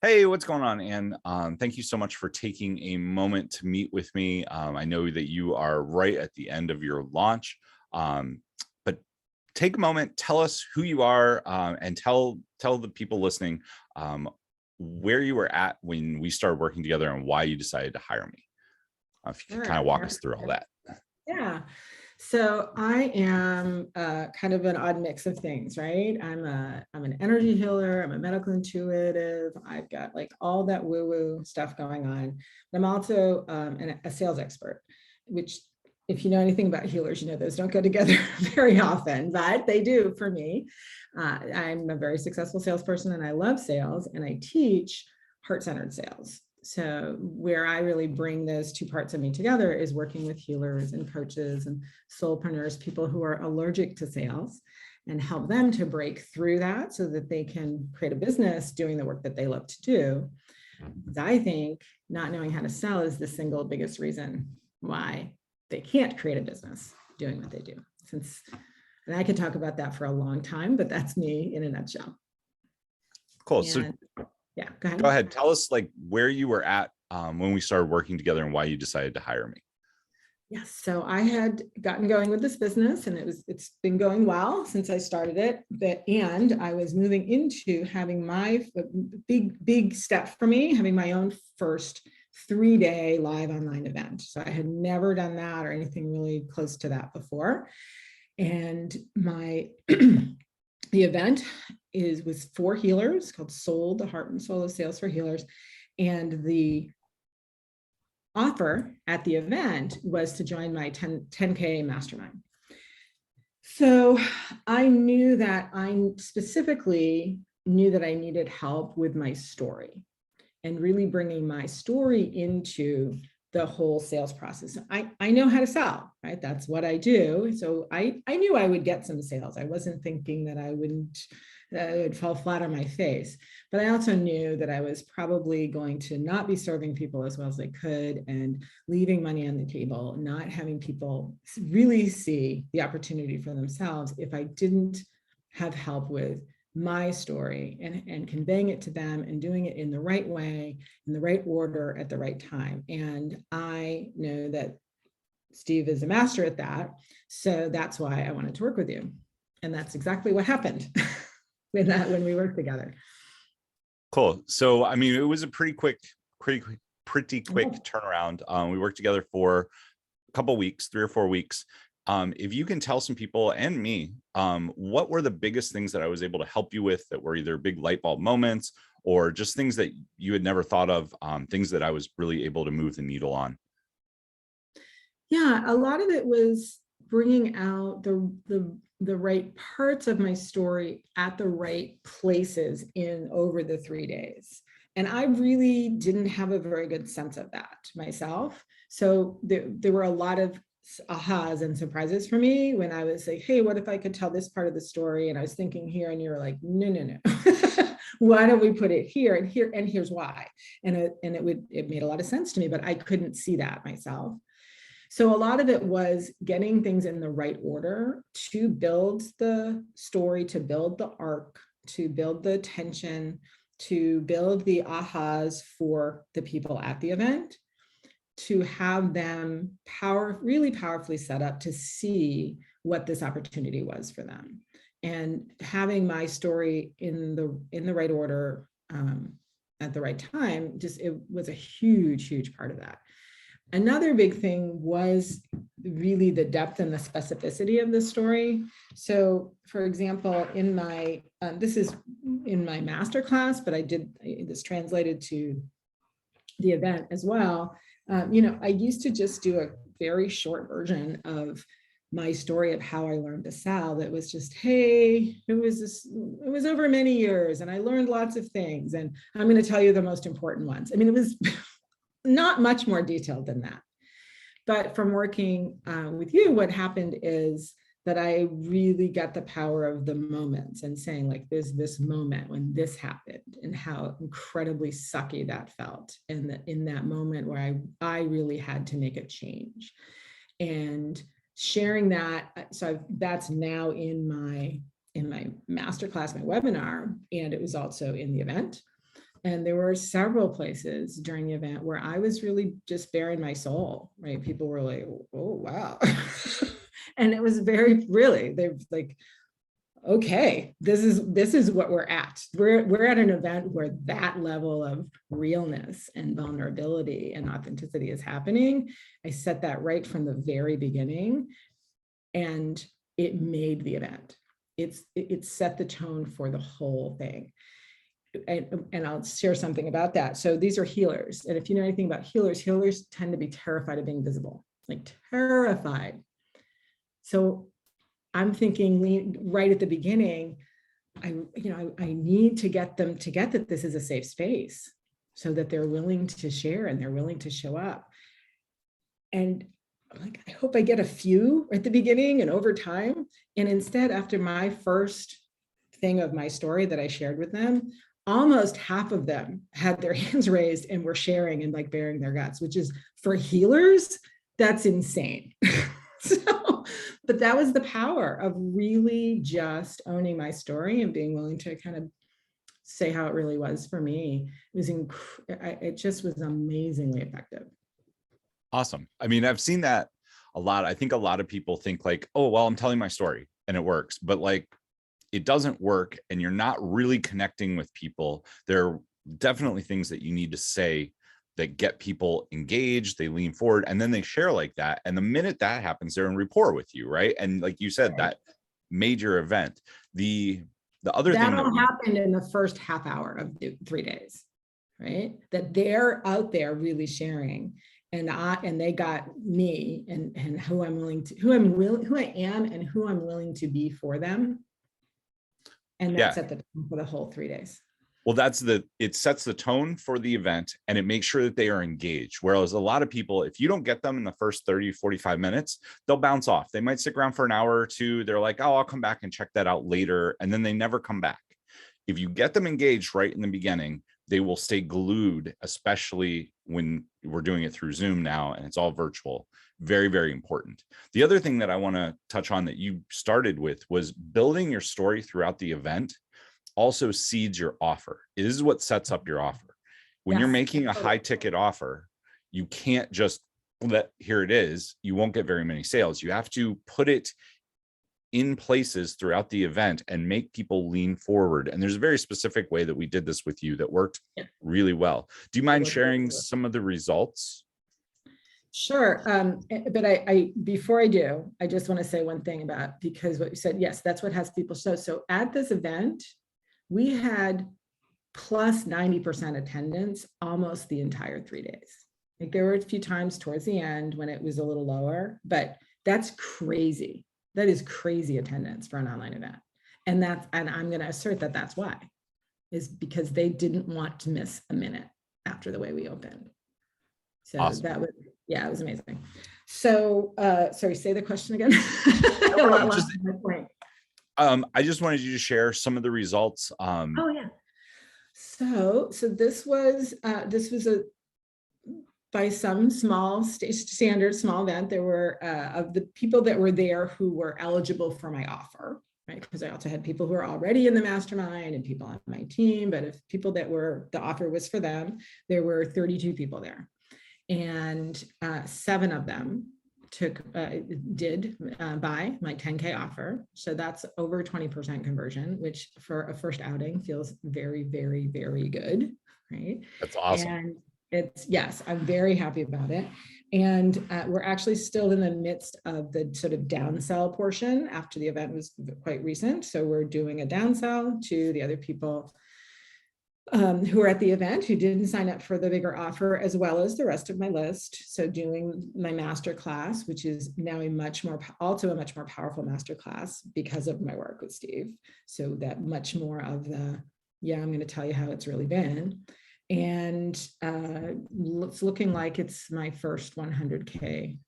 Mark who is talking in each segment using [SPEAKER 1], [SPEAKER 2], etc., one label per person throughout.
[SPEAKER 1] Hey, what's going on, Anne? Thank you so much for taking a moment to meet with me. I know that you are right at the end of your launch, but take a moment, tell us who you are, and tell the people listening where you were at when we started working together and why you decided to hire me. If you could kind of walk us through all that.
[SPEAKER 2] Yeah. So I am kind of an odd mix of things, right? I'm an energy healer. I'm a medical intuitive. I've got like all that woo-woo stuff going on. But I'm also a sales expert, which if you know anything about healers, you know those don't go together very often, but they do for me. I'm a very successful salesperson and I love sales, and I teach heart-centered sales. So where I really bring those two parts of me together is working with healers and coaches and soulpreneurs, people who are allergic to sales, and help them to break through that so that they can create a business doing the work that they love to do. Because I think not knowing how to sell is the single biggest reason why they can't create a business doing what they do. And I could talk about that for a long time, but that's me in a nutshell.
[SPEAKER 1] Cool.
[SPEAKER 2] And,
[SPEAKER 1] so
[SPEAKER 2] yeah, go ahead.
[SPEAKER 1] Go ahead. Tell us like where you were at when we started working together and why you decided to hire me.
[SPEAKER 2] Yes, so I had gotten going with this business, and it's been going well since I started it. And I was moving into having my big step for me, having my own first 3-day live online event. So I had never done that or anything really close to that before. And my the event was for healers, called Soul, the Heart and Soul of Sales for Healers. And the offer at the event was to join my 10K mastermind. So I knew that I specifically knew that I needed help with my story and really bringing my story into the whole sales process. I know how to sell, right? That's what I do. So I knew I would get some sales. I wasn't thinking that I wouldn't, it would fall flat on my face. But I also knew that I was probably going to not be serving people as well as I could and leaving money on the table, not having people really see the opportunity for themselves if I didn't have help with my story and conveying it to them and doing it in the right way, in the right order, at the right time. And I know that Steve is a master at that. So that's why I wanted to work with you. And that's exactly what happened when we worked together.
[SPEAKER 1] Cool. So, I mean, it was a pretty quick turnaround. We worked together for a couple of weeks, 3 or 4 weeks. If you can tell some people and me, what were the biggest things that I was able to help you with that were either big light bulb moments or just things that you had never thought of, things that I was really able to move the needle on?
[SPEAKER 2] Yeah, a lot of it was bringing out the right parts of my story at the right places in over the 3 days. And I really didn't have a very good sense of that myself. So there were a lot of ahas and surprises for me when I was like, hey, what if I could tell this part of the story? And I was thinking here, and you're like, no. Why don't we put it here and here, and here's why. And it made a lot of sense to me, but I couldn't see that myself. So a lot of it was getting things in the right order to build the story, to build the arc, to build the tension, to build the ahas for the people at the event, to have them really powerfully set up to see what this opportunity was for them. And having my story in the right order at the right time, it was a huge part of that. Another big thing was really the depth and the specificity of the story. So for example, this is in my masterclass, but I did this translated to the event as well. I used to just do a very short version of my story of how I learned to sell. That was just, hey, it was over many years and I learned lots of things. And I'm going to tell you the most important ones. I mean, it was not much more detailed than that. But from working with you, what happened is that I really got the power of the moments and saying like, there's this moment when this happened and how incredibly sucky that felt. And in that moment where I really had to make a change and sharing that. So that's now in my masterclass, my webinar, and it was also in the event. And there were several places during the event where I was really just bearing my soul, right? People were like, oh, wow. And it was very, really, they're like, okay, this is what we're at. We're at an event where that level of realness and vulnerability and authenticity is happening. I set that right from the very beginning, and it made the event. It set the tone for the whole thing. And I'll share something about that. So these are healers. And if you know anything about healers, healers tend to be terrified of being visible, like terrified. So I'm thinking right at the beginning, I need to get them to get that this is a safe space so that they're willing to share and they're willing to show up. And like, I hope I get a few at the beginning and over time. And instead, after my first thing of my story that I shared with them, almost half of them had their hands raised and were sharing and like bearing their guts, which is, for healers, that's insane. So, but that was the power of really just owning my story and being willing to kind of say how it really was for me. It just was amazingly effective.
[SPEAKER 1] Awesome. I mean, I've seen that a lot. I think a lot of people think like, oh, well, I'm telling my story and it works, but like, it doesn't work and you're not really connecting with people. There are definitely things that you need to say that get people engaged, they lean forward, and then they share like that. And the minute that happens, they're in rapport with you, right? And like you said, that major event, the other thing
[SPEAKER 2] that all happened in the first half hour of the 3 days, right? That they're out there really sharing, and they got me and who I am and who I'm willing to be for them. And that's at the time for the whole 3 days.
[SPEAKER 1] Well, it sets the tone for the event and it makes sure that they are engaged. Whereas a lot of people, if you don't get them in the first 30, 45 minutes, they'll bounce off. They might stick around for an hour or two. They're like, oh, I'll come back and check that out later. And then they never come back. If you get them engaged right in the beginning, they will stay glued, especially when we're doing it through Zoom now and it's all virtual. Very, very important. The other thing that I want to touch on that you started with was building your story throughout the event also seeds your offer. It is what sets up your offer. When you're making a high ticket offer, you can't just here it is. You won't get very many sales. You have to put it in places throughout the event and make people lean forward. And there's a very specific way that we did this with you that worked really well. Do you mind sharing some of the results?
[SPEAKER 2] Sure. But I before I do, I just want to say one thing about, because what you said, yes, that's what has people show. So at this event, we had plus 90% attendance almost the entire 3 days. Like there were a few times towards the end when it was a little lower, but that's crazy. That is crazy attendance for an online event. And I'm going to assert that that's why, is because they didn't want to miss a minute after the way we opened. So awesome. That was, it was amazing. So, sorry, say the question again.
[SPEAKER 1] I just wanted you to share some of the results.
[SPEAKER 2] Oh yeah. So this was by some small standard small event. There were of the people that were there who were eligible for my offer, right? Because I also had people who are already in the mastermind and people on my team. But if people that were, the offer was for them, there were 32 people there, and 7 of them did buy my 10K offer. So that's over 20% conversion, which for a first outing feels very, very, very good, right?
[SPEAKER 1] That's awesome.
[SPEAKER 2] And yes, I'm very happy about it. And we're actually still in the midst of the sort of downsell portion after the event was quite recent. So we're doing a downsell to the other people who are at the event who didn't sign up for the bigger offer, as well as the rest of my list. So doing my master class, which is now also a much more powerful master class because of my work with Steve. So that much more of the, I'm going to tell you how it's really been. And it's looking like it's my first 100K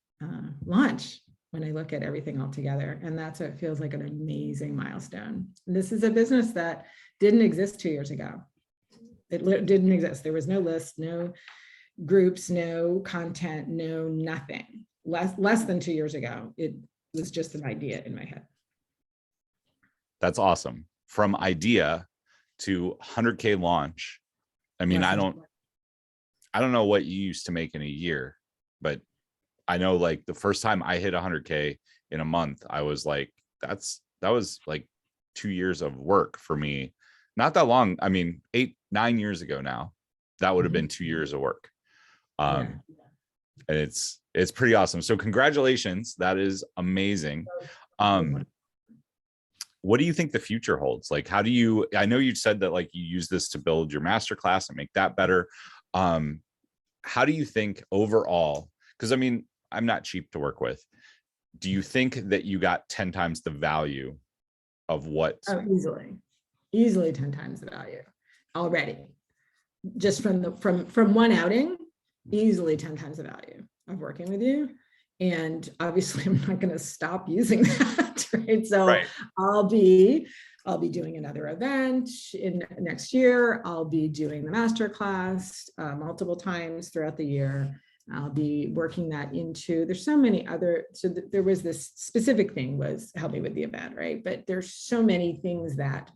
[SPEAKER 2] launch when I look at everything all together. And that's what feels like an amazing milestone. And this is a business that didn't exist 2 years ago. It didn't exist. There was no list, no groups, no content, no nothing. Less than 2 years ago, it was just an idea in my head.
[SPEAKER 1] That's awesome. From idea to 100K launch I mean,
[SPEAKER 2] less
[SPEAKER 1] I
[SPEAKER 2] than
[SPEAKER 1] don't know what you used to make in a year, but I know like the first time I hit 100K in a month, I was like, that was like 2 years of work for me. Not that long. I mean, 8, 9 years ago now, that would have been 2 years of work.
[SPEAKER 2] Yeah.
[SPEAKER 1] And it's pretty awesome. So congratulations. That is amazing. Um, what do you think the future holds? Like, how do you, I know you said that like you use this to build your masterclass and make that better. How do you think overall, because I mean, I'm not cheap to work with. Do you think that you got 10 times the value of what?
[SPEAKER 2] Oh, easily 10 times the value already. Just from one outing, easily 10 times the value of working with you. And obviously I'm not going to stop using that, right? So
[SPEAKER 1] Right.
[SPEAKER 2] I'll be doing another event in next year. I'll be doing the masterclass multiple times throughout the year. I'll be working that into, there's so many other, so there was this specific thing was help me with the event, right? But there's so many things that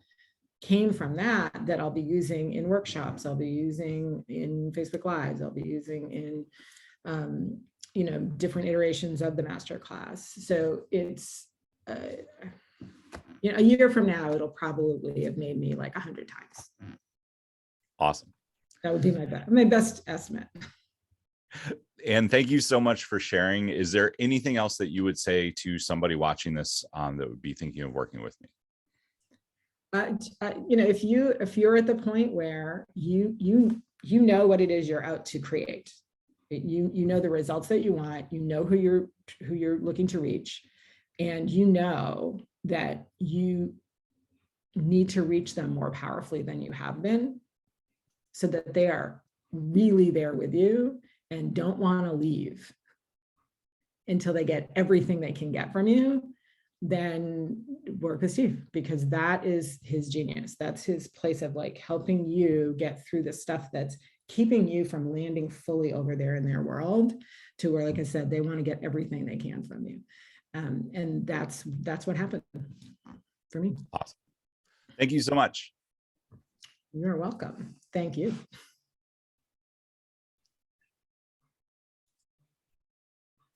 [SPEAKER 2] came from that I'll be using in workshops, I'll be using in Facebook Lives, I'll be using in different iterations of the masterclass. So it's a year from now, it'll probably have made me like 100 times.
[SPEAKER 1] Awesome.
[SPEAKER 2] That would be my best estimate.
[SPEAKER 1] And thank you so much for sharing. Is there anything else that you would say to somebody watching this that would be thinking of working with me?
[SPEAKER 2] If you're at the point where you know what it is you're out to create, you know the results that you want, you know who you're looking to reach, and you know that you need to reach them more powerfully than you have been, so that they are really there with you and don't want to leave until they get everything they can get from you, then work with Steve, because that is his genius. That's his place of like helping you get through the stuff that's keeping you from landing fully over there in their world, to where, like I said, they want to get everything they can from you. And that's what happened for me.
[SPEAKER 1] Awesome. Thank you so much.
[SPEAKER 2] You're welcome. Thank you.